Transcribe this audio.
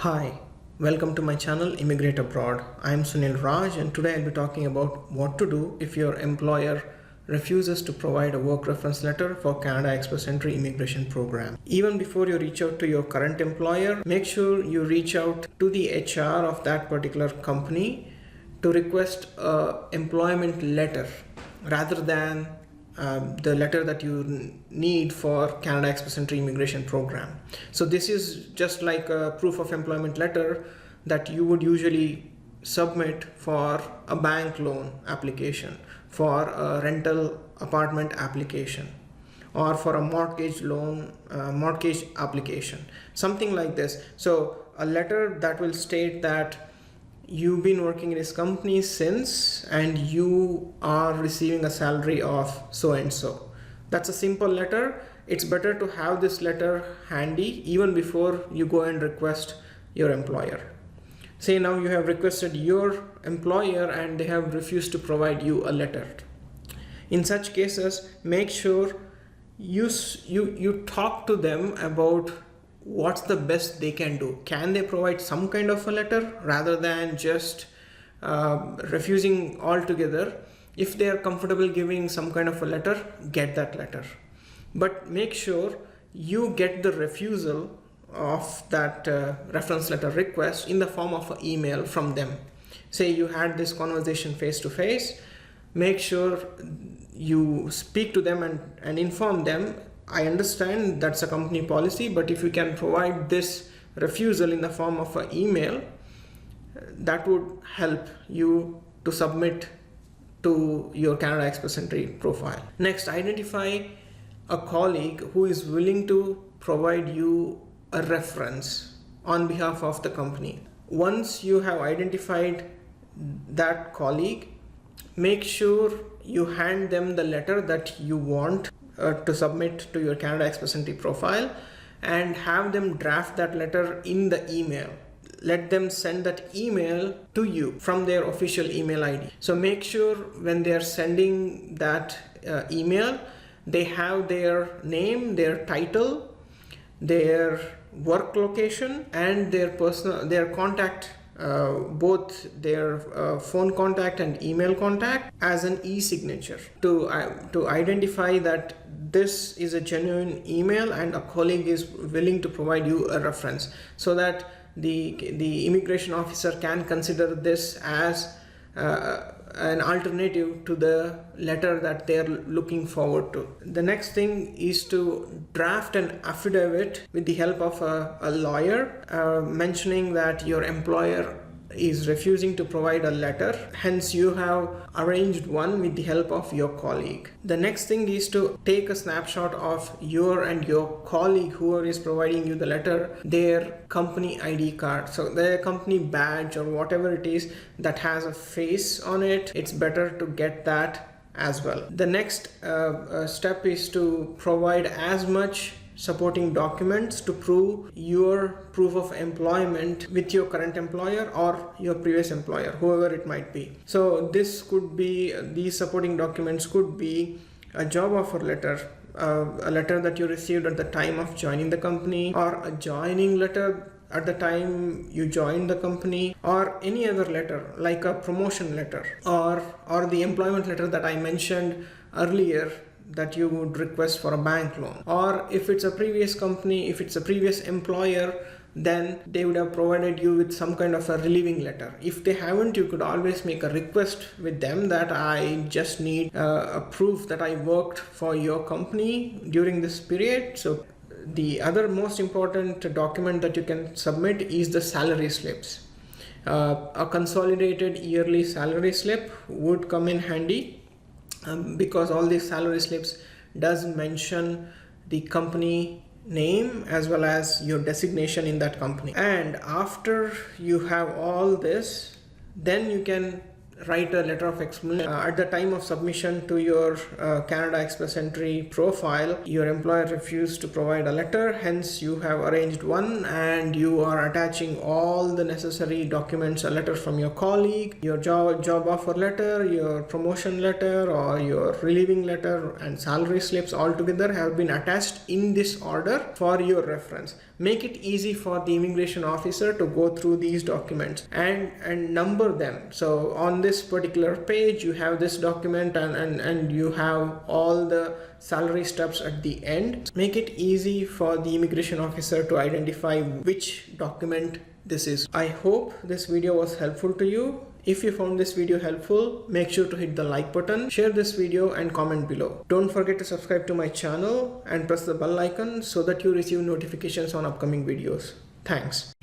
Hi, welcome to my channel Immigrate Abroad. I am Sunil Raj and today I'll be talking about what to do if your employer refuses to provide a work reference letter for Canada Express Entry immigration program. Even before you reach out to your current employer, make sure you reach out to the HR of that particular company to request an employment letter rather than the letter that you need for Canada Express Entry immigration program. So this is just like a proof of employment letter that you would usually submit for a bank loan application, for a rental apartment application, or for a mortgage loan, mortgage application, something like this. So a letter that will state that you've been working in this company since and you are receiving a salary of so and so. That's a simple letter. It's better to have this letter handy even before you go and request your employer. Say now you have requested your employer and they have refused to provide you a letter. In such cases, make sure you talk to them about what's the best they can do. Can they provide some kind of a letter rather than just refusing altogether? If they are comfortable giving some kind of a letter, get that letter. But make sure you get the refusal of that reference letter request in the form of an email from them. Say you had this conversation face to face, make sure you speak to them and inform them, I understand that's a company policy, but if you can provide this refusal in the form of an email, that would help you to submit to your Canada Express Entry profile. Next, identify a colleague who is willing to provide you a reference on behalf of the company. Once you have identified that colleague, make sure you hand them the letter that you want to submit to your Canada Express Entry profile and have them draft that letter in the email. Let them send that email to you from their official email ID. So make sure when they are sending that email, they have their name, their title, their work location, and their contact, both their phone contact and email contact as an e-signature to identify that this is a genuine email and a colleague is willing to provide you a reference, so that the immigration officer can consider this as an alternative to the letter that they are looking forward to. The next thing is to draft an affidavit with the help of a lawyer mentioning that your employer is refusing to provide a letter, hence you have arranged one with the help of your colleague. The next thing is to take a snapshot of your and your colleague, whoever is providing you the letter, their company ID card. So their company badge or whatever it is that has a face on it, it's better to get that as well. The next step is to provide as much supporting documents to prove your proof of employment with your current employer or your previous employer, whoever it might be. So this could be, these supporting documents could be a job offer letter, a letter that you received at the time of joining the company, or a joining letter at the time you joined the company, or any other letter like a promotion letter or the employment letter that I mentioned earlier that you would request for a bank loan. Or if it's a previous company, if it's a previous employer, then they would have provided you with some kind of a relieving letter. If they haven't, you could always make a request with them that I just need a proof that I worked for your company during this period. So the other most important document that you can submit is the salary slips. A consolidated yearly salary slip would come in handy, because all these salary slips does mention the company name as well as your designation in that company. And after you have all this, then you can write a letter of explanation. At the time of submission to your Canada Express Entry profile, your employer refused to provide a letter, hence you have arranged one and you are attaching all the necessary documents, a letter from your colleague, your job offer letter, your promotion letter or your relieving letter, and salary slips all together have been attached in this order for your reference. Make it easy for the immigration officer to go through these documents and number them. So on this particular page you have this document and you have all the salary steps at the end. Make it easy for the immigration officer to identify which document this is. I hope this video was helpful to you. If you found this video helpful, make sure to hit the like button, share this video and comment below. Don't forget to subscribe to my channel and press the bell icon so that you receive notifications on upcoming videos. Thanks.